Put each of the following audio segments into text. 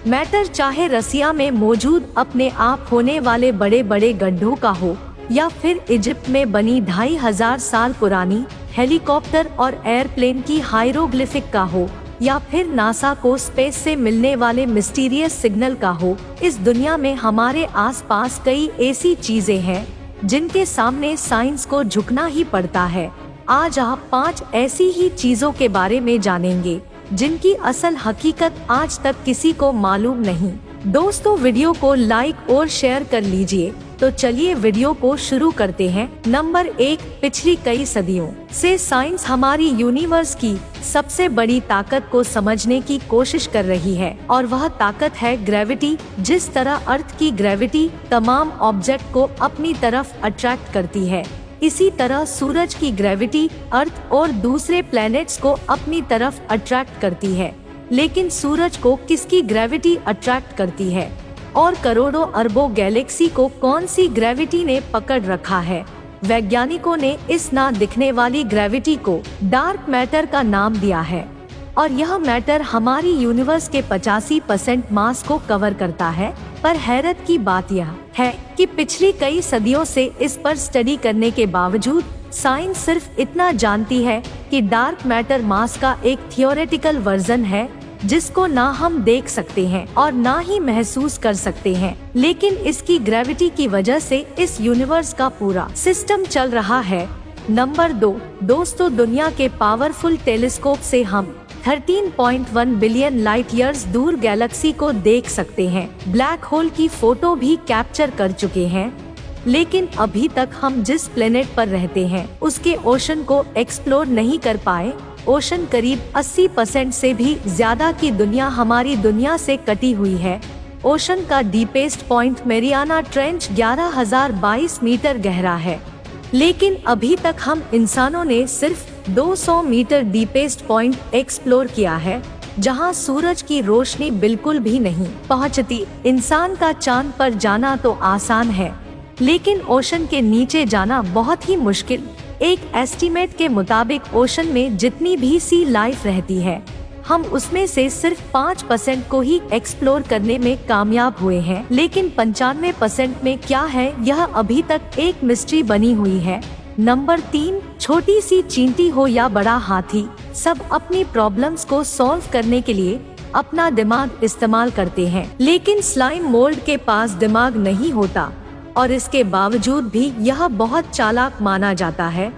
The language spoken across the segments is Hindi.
मैटर चाहे रसिया में मौजूद अपने आप होने वाले बड़े बड़े गड्ढों का हो या फिर इजिप्ट में बनी 2500 साल पुरानी हेलीकॉप्टर और एयरप्लेन की हाइरोग्लिफिक का हो या फिर नासा को स्पेस से मिलने वाले मिस्टीरियस सिग्नल का हो, इस दुनिया में हमारे आसपास कई ऐसी चीजें हैं जिनके सामने साइंस को झुकना ही पड़ता है। आज आप 5 ऐसी ही चीजों के बारे में जानेंगे जिनकी असल हकीकत आज तक किसी को मालूम नहीं। दोस्तों, वीडियो को लाइक और शेयर कर लीजिए। तो चलिए वीडियो को शुरू करते हैं। नंबर 1, पिछली कई सदियों से साइंस हमारी यूनिवर्स की सबसे बड़ी ताकत को समझने की कोशिश कर रही है और वह ताकत है ग्रेविटी। जिस तरह अर्थ की ग्रेविटी तमाम ऑब्जेक्ट को अपनी तरफ अट्रैक्ट करती है, इसी तरह सूरज की ग्रेविटी अर्थ और दूसरे प्लैनेट्स को अपनी तरफ अट्रैक्ट करती है। लेकिन सूरज को किसकी ग्रेविटी अट्रैक्ट करती है और करोड़ों अरबों गैलेक्सी को कौन सी ग्रेविटी ने पकड़ रखा है? वैज्ञानिकों ने इस ना दिखने वाली ग्रेविटी को डार्क मैटर का नाम दिया है और यह मैटर हमारी यूनिवर्स के 85% मास को कवर करता है। पर हैरत की बात यह है कि पिछली कई सदियों से इस पर स्टडी करने के बावजूद साइंस सिर्फ इतना जानती है कि डार्क मैटर मास का एक थियोरेटिकल वर्जन है जिसको ना हम देख सकते हैं और ना ही महसूस कर सकते हैं, लेकिन इसकी ग्रेविटी की वजह से इस यूनिवर्स का पूरा सिस्टम चल रहा है। नंबर 2, दोस्तों, दुनिया के पावरफुल टेलीस्कोप से हम 13.1 बिलियन लाइट ईयर्स दूर गैलेक्सी को देख सकते हैं। ब्लैक होल की फोटो भी कैप्चर कर चुके हैं, लेकिन अभी तक हम जिस प्लेनेट पर रहते हैं उसके ओशन को एक्सप्लोर नहीं कर पाए। ओशन करीब 80% से भी ज्यादा की दुनिया हमारी दुनिया से कटी हुई है। ओशन का deepest point Mariana trench 11,022 metre गहरा है, लेकिन अभी तक हम इंसानों ने सिर्फ 200 मीटर डीपेस्ट पॉइंट एक्सप्लोर किया है, जहां सूरज की रोशनी बिल्कुल भी नहीं पहुंचती। इंसान का चांद पर जाना तो आसान है, लेकिन ओशन के नीचे जाना बहुत ही मुश्किल। एक एस्टीमेट के मुताबिक ओशन में जितनी भी सी लाइफ रहती है, हम उसमें से सिर्फ 5% को ही एक्सप्लोर करने में कामयाब हुए हैं, लेकिन 95% में क्या है यह अभी तक एक मिस्ट्री बनी हुई है। नंबर 3, छोटी सी चींटी हो या बड़ा हाथी, सब अपनी प्रॉब्लम्स को सॉल्व करने के लिए अपना दिमाग इस्तेमाल करते हैं, लेकिन स्लाइम मोल्ड के पास दिमाग नहीं होता और इसके बावजूद भी यह बहुत चालाक माना जाता है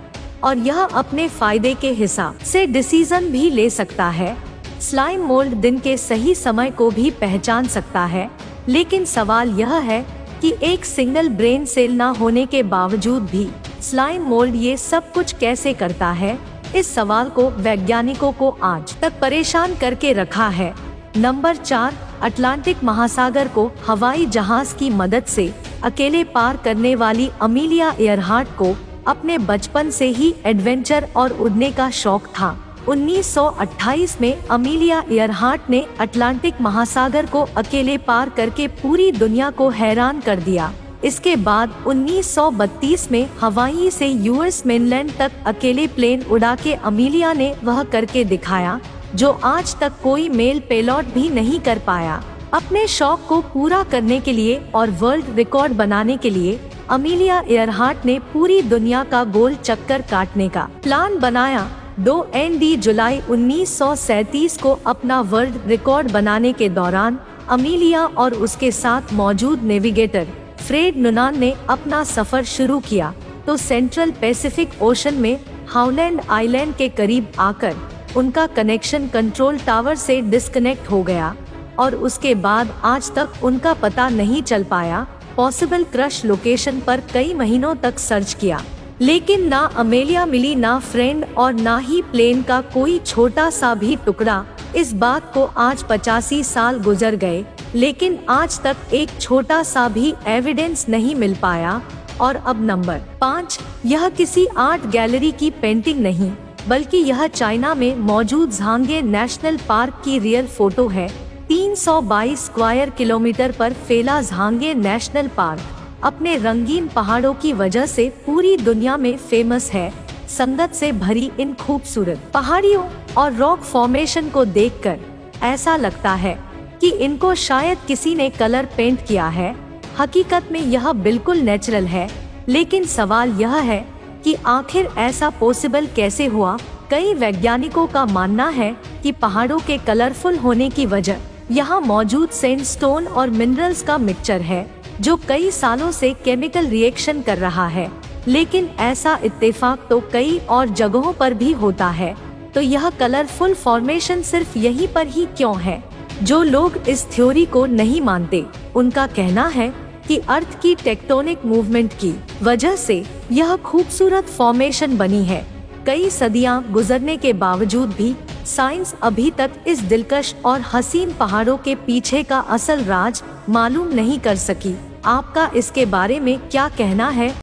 और यह अपने फायदे के हिसाब से डिसीजन भी ले सकता है। स्लाइम मोल्ड दिन के सही समय को भी पहचान सकता है, लेकिन सवाल यह है कि एक सिंगल ब्रेन सेल ना होने के बावजूद भी स्लाइम मोल्ड ये सब कुछ कैसे करता है? इस सवाल को वैज्ञानिकों को आज तक परेशान करके रखा है। नंबर 4, अटलांटिक महासागर को हवाई जहाज की मदद से अकेले पार करने वाली अमीलिया इयरहार्ट को अपने बचपन से ही एडवेंचर और उड़ने का शौक था। 1928 में अमीलिया इयरहार्ट ने अटलांटिक महासागर को अकेले पार करके पूरी दुनिया को हैरान कर दिया। इसके बाद 1932 में हवाई से यूएस मेनलैंड तक अकेले प्लेन उड़ा के अमीलिया ने वह करके दिखाया जो आज तक कोई मेल पायलट भी नहीं कर पाया। अपने शौक को पूरा करने के लिए और वर्ल्ड रिकॉर्ड बनाने के लिए अमीलिया इयरहार्ट ने पूरी दुनिया का गोल चक्कर काटने का प्लान बनाया। 2 जुलाई 1937 को अपना वर्ल्ड रिकॉर्ड बनाने के दौरान अमीलिया और उसके साथ मौजूद नेविगेटर फ्रेड नुनान ने अपना सफर शुरू किया तो सेंट्रल पैसिफिक ओशन में हाउलैंड आइलैंड के करीब आकर उनका कनेक्शन कंट्रोल टावर से डिस्कनेक्ट हो गया और उसके बाद आज तक उनका पता नहीं चल पाया। पॉसिबल क्रश लोकेशन पर कई महीनों तक सर्च किया, लेकिन ना अमेलिया मिली, ना फ्रेंड और ना ही प्लेन का कोई छोटा सा भी टुकड़ा। इस बात को आज 85 साल गुजर गए, लेकिन आज तक एक छोटा सा भी एविडेंस नहीं मिल पाया। और अब नंबर 5, यह किसी आर्ट गैलरी की पेंटिंग नहीं, बल्कि यह चाइना में मौजूद झांगे नेशनल पार्क की रियल फोटो है। 322 स्क्वायर किलोमीटर पर फैला झांगे नेशनल पार्क अपने रंगीन पहाड़ों की वजह से पूरी दुनिया में फेमस है। संगत से भरी इन खूबसूरत पहाड़ियों और रॉक फॉर्मेशन को देखकर ऐसा लगता है कि इनको शायद किसी ने कलर पेंट किया है। हकीकत में यह बिल्कुल नेचुरल है, लेकिन सवाल यह है कि आखिर ऐसा पॉसिबल कैसे हुआ। कई वैज्ञानिकों का मानना है कि पहाड़ों के कलरफुल होने की वजह यहाँ मौजूद सैंडस्टोन और मिनरल्स का मिक्सचर है, जो कई सालों से केमिकल रिएक्शन कर रहा है। लेकिन ऐसा इत्तेफाक तो कई और जगहों पर भी होता है, तो यह कलरफुल फॉर्मेशन सिर्फ यहीं पर ही क्यों है? जो लोग इस थ्योरी को नहीं मानते, उनका कहना है कि अर्थ की टेक्टोनिक मूवमेंट की वजह से यह खूबसूरत फॉर्मेशन बनी है। कई सदियां गुजरने के बावजूद भी साइंस अभी तक इस दिलकश और हसीन पहाड़ों के पीछे का असल राज मालूम नहीं कर सकी। आपका इसके बारे में क्या कहना है?